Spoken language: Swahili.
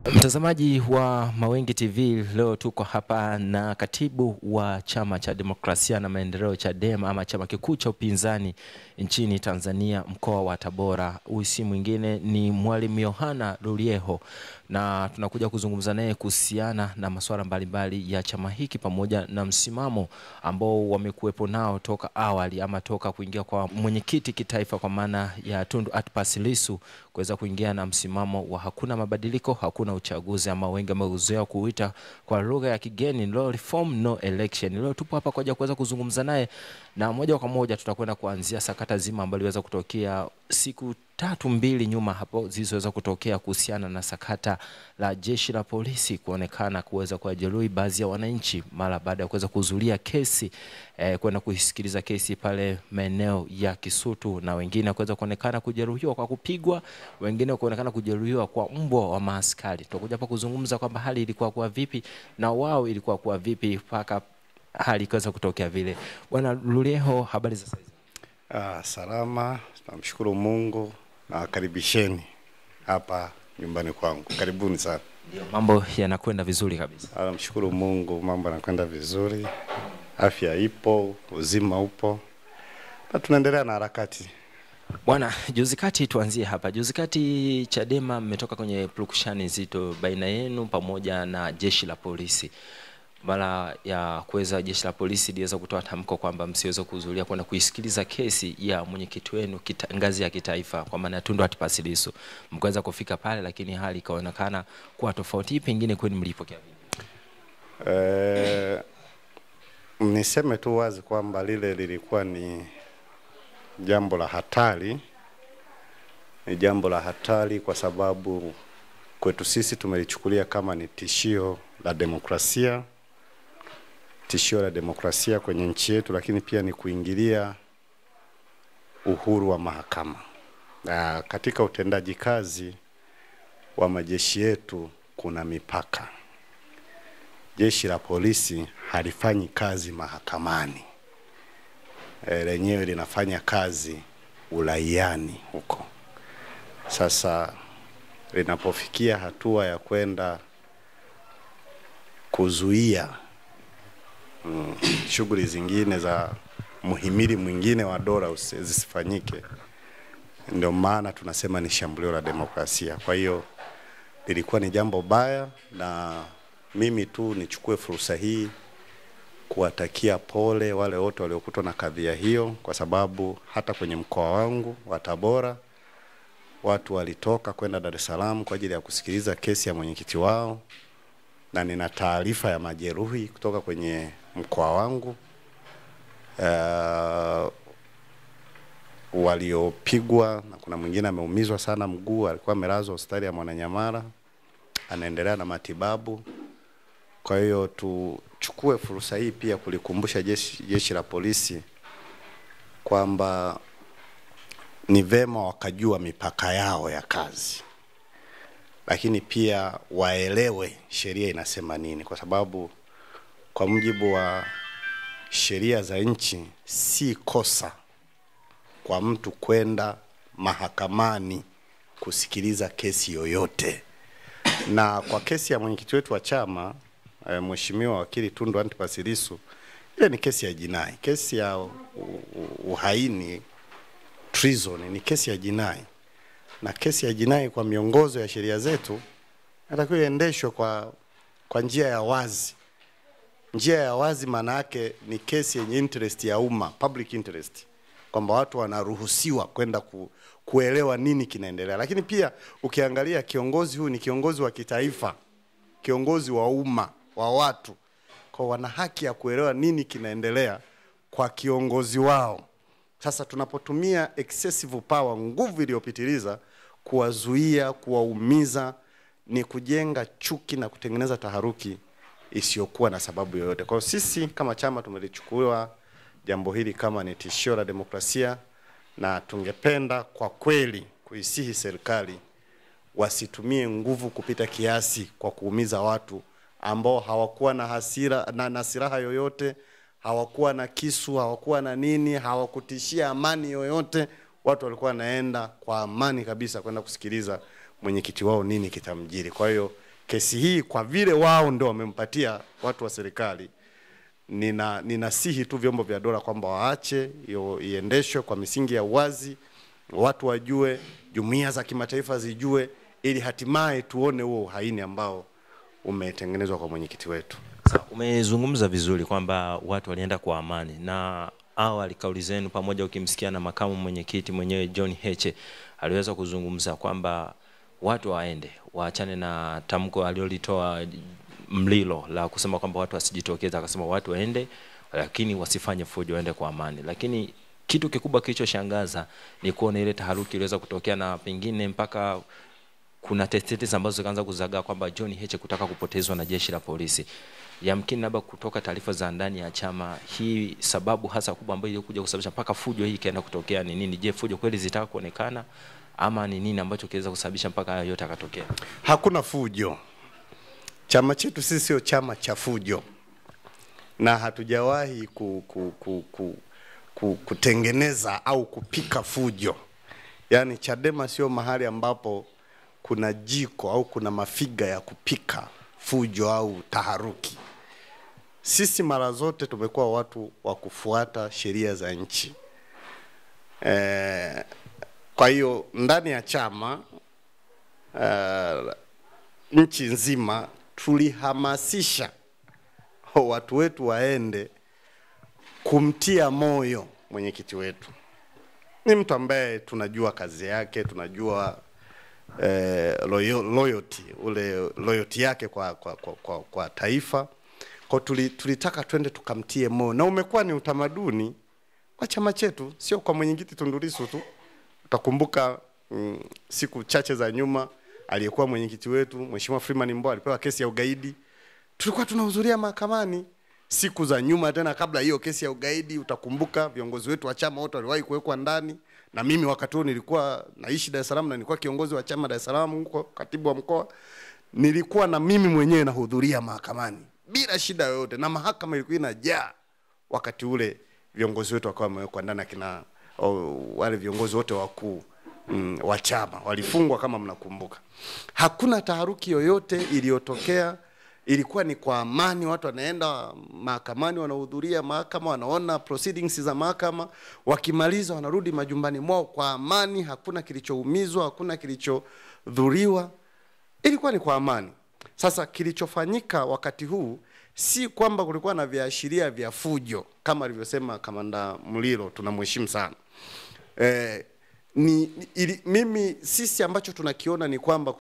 Mtazamaji wa Mawengi TV, leo tuko hapa na katibu wa Chama cha Demokrasia na Maendeleo Chadema, ama chama kikuu cha upinzani nchini Tanzania mkoa wa Tabora. Huyu si mwingine ni Mwalimu Yohana Rulieho, na tunakuja kuzungumza naye kuhusiana na masuala mbalimbali ya chama hiki pamoja na msimamo ambao wamekuwepo nao toka awali, ama toka kuingia kwa mwenyekiti kitaifa kwa maana ya Tundu Antipas Lissu kuweza kuingia na msimamo wa hakuna mabadiliko, hakuna uchaguzi, ama wengi wameuzoea kuita kwa lugha ya kigeni no reform no election. Leo tupo hapa kwa kuweza kuzungumza naye, na moja kwa moja tutakwenda kuanzia sakata zima ambalo liweza kutokea siku 2 nyuma hapo zilizoweza kutokea kuhusiana na sakata la jeshi la polisi kuonekana kuweza kuwajeruhi baadhi ya wananchi mara baada ya kuweza kuzulia kesi kwenda kusikiliza kesi pale maeneo ya Kisutu, na wengine kuweza kuonekana kujeruhiwa kwa kupigwa, wengine kuonekana kujeruhiwa kwa mbwa wa maaskari. Tutakuja hapa kuzungumza kwamba hali ilikuwa kwa vipi na wao ilikuwa kwa vipi mpaka hali ikaweza kutokea vile. Bwana Rulieho, habari za sasa? Salama, tunamshukuru Mungu na karibisheni hapa nyumbani kwangu. Karibuni sana. Ndio, mambo yanakwenda vizuri kabisa. Namshukuru Mungu, mambo yanakwenda vizuri. Afya ipo, uzima upo. Na tunaendelea na harakati. Bwana, juzi kati tuanzie hapa. Juzi kati Chadema mmetoka kwenye purukushani nzito baina yenu pamoja na jeshi la polisi. Mara ya kuweza jeshi la polisi liweza kutoa tamko kwamba msiweze kuhudhuria kwenda kuisikiliza kesi ya mwenyekiti wenu ngazi ya kitaifa kwa maana Tundu Antipas Lissu. Mkaweza kufika pale, lakini hali ikaonekana kuwa tofauti. Pengine kwenu mlipokea vipi? Niseme tu wazi kwamba lile lilikuwa ni jambo la hatari. Ni jambo la hatari kwa sababu kwetu sisi tumelichukulia kama ni tishio la demokrasia. Tishio la demokrasia kwenye nchi yetu, lakini pia ni kuingilia uhuru wa mahakama. Na katika utendaji kazi wa majeshi yetu kuna mipaka. Jeshi la polisi halifanyi kazi mahakamani. Lenyewe linafanya kazi uraiani huko. Sasa linapofikia hatua ya kwenda kuzuia shughuli zingine za muhimili mwingine wa dola zisifanyike, ndio maana tunasema ni shambulio la demokrasia. Kwa hiyo lilikuwa ni jambo baya, na mimi tu nichukue fursa hii kuwatakia pole wale wote waliokutwa na kadhia hiyo, kwa sababu hata kwenye mkoa wangu wa Tabora watu walitoka kwenda Dar es Salaam kwa ajili ya kusikiliza kesi ya mwenyekiti wao, na nina taarifa ya majeruhi kutoka kwenye mkoa wangu waliopigwa, na kuna mwingine ameumizwa sana mguu, alikuwa amelazwa hospitali ya Mwananyamala, anaendelea na matibabu. Kwa hiyo tuchukue fursa hii pia kulikumbusha jeshi la polisi kwamba ni vema wakajua mipaka yao ya kazi, lakini pia waelewe sheria inasema nini, kwa sababu kwa mujibu wa sheria za nchi si kosa kwa mtu kwenda mahakamani kusikiliza kesi yoyote. Na kwa kesi ya mwenyekiti wetu wa chama Mheshimiwa Wakili Tundu Antipas Lissu, ile ni kesi ya jinai. Kesi ya uhaini, treason, ni kesi ya jinai. Na kesi ya jinai kwa miongozo ya sheria zetu inatakiwa iendeshwe kwa njia ya wazi. Njia ya wazi maana yake ni kesi yenye interest ya umma, public interest, kwamba watu wanaruhusiwa kwenda kuelewa nini kinaendelea. Lakini pia ukiangalia kiongozi huyu ni kiongozi wa kitaifa, kiongozi wa umma, wa watu, kwa wana haki ya kuelewa nini kinaendelea kwa kiongozi wao. Sasa tunapotumia excessive power, nguvu iliyopitiliza, kuwazuia, kuwaumiza, ni kujenga chuki na kutengeneza taharuki isiyokuwa na sababu yoyote. Kwa sisi kama chama tumelichukua jambo hili kama ni tishio la demokrasia, na tungependa kwa kweli kuisihi serikali wasitumie nguvu kupita kiasi kwa kuumiza watu ambao hawakuwa na hasira na silaha yoyote, hawakuwa na kisu, hawakuwa na nini, hawakutishia amani yoyote. Watu walikuwa naenda kwa amani kabisa kwenda kusikiliza mwenyekiti wao nini kitamjiri. Kwa hiyo kesi hii kwa vile wao ndio wamempatia watu wa serikali, ninasihi tu vyombo vya dola kwamba waache iendeshwe kwa misingi ya uwazi, watu wajue, jumuiya za kimataifa zijue, ili hatimaye tuone huo uhaini ambao umetengenezwa kwa mwenyekiti wetu. Umezungumza vizuri kwamba watu walienda kwa amani, na awali kauli zenu pamoja ukimsikia na makamu mwenyekiti mwenyewe John Heche aliweza kuzungumza kwamba watu waende, waachane na tamko alilolitoa Mlilo la kusema kwamba watu wasijitokeza. Akasema watu waende lakini wasifanye fujo, waende kwa amani. Lakini kitu kikubwa kilichoshangaza ni kuona ile taharuki iliweza kutokea, na pengine mpaka kuna tetesi ambazo zikaanza kuzagaa kwamba John Heche kutaka kupotezwa na jeshi la polisi. Yamkini labda kutoka taarifa za ndani ya chama, hii sababu hasa kubwa ambayo ilikuja kusababisha mpaka fujo hii kaenda kutokea ni nini? Je, fujo kweli zitaka kuonekana ama ni nini ambacho kiweza kusababisha mpaka haya yote akatokea? Hakuna fujo. Chama chetu sisi sio chama cha fujo, na hatujawahi kutengeneza au kupika fujo. Yaani Chadema sio mahali ambapo kuna jiko au kuna mafiga ya kupika fujo au taharuki. Sisi mara zote tumekuwa watu wa kufuata sheria za nchi. Kwa hiyo ndani ya chama nchi nzima tulihamasisha watu wetu waende kumtia moyo mwenyekiti wetu. Ni mtu ambaye tunajua kazi yake, tunajua loyalty yake kwa taifa. Kwa tulitaka twende tukamtie moyo, na umekuwa ni utamaduni wa chama chetu, sio kwa mwenyekiti Tundu Lissu tu. Utakumbuka siku chache za nyuma aliyekuwa mwenyekiti wetu Mheshimiwa Freeman Mbowe alipewa kesi ya ugaidi. Tulikuwa tunahudhuria mahakamani siku za nyuma. Tena kabla hiyo kesi ya ugaidi, utakumbuka viongozi wetu wa chama wote waliwahi kuwekwa ndani, na mimi wakati huo nilikuwa naishi Dar es Salaam na nilikuwa kiongozi wa chama Dar es Salaam huko, katibu wa mkoa. Nilikuwa na mimi mwenyewe nahudhuria mahakamani bila shida yoyote, na mahakama ilikuwa inajaa wakati ule. Viongozi wetu wakawa wamewekwa ndani, akina wale viongozi wote wakuu wa chama walifungwa kama mnakumbuka. Hakuna taharuki yoyote iliyotokea. Ilikuwa ni kwa amani, watu wanaenda mahakamani, wanahudhuria mahakama, wanaona proceedings za mahakama, wakimaliza wanarudi majumbani mwao kwa amani. Hakuna kilichoumizwa, hakuna kilichodhuriwa. Ilikuwa ni kwa amani. Sasa kilichofanyika wakati huu si kwamba kulikuwa na viashiria vya fujo kama alivyosema Kamanda Mlilo, tunamheshimu sana. Sisi ambacho tunakiona ni kwamba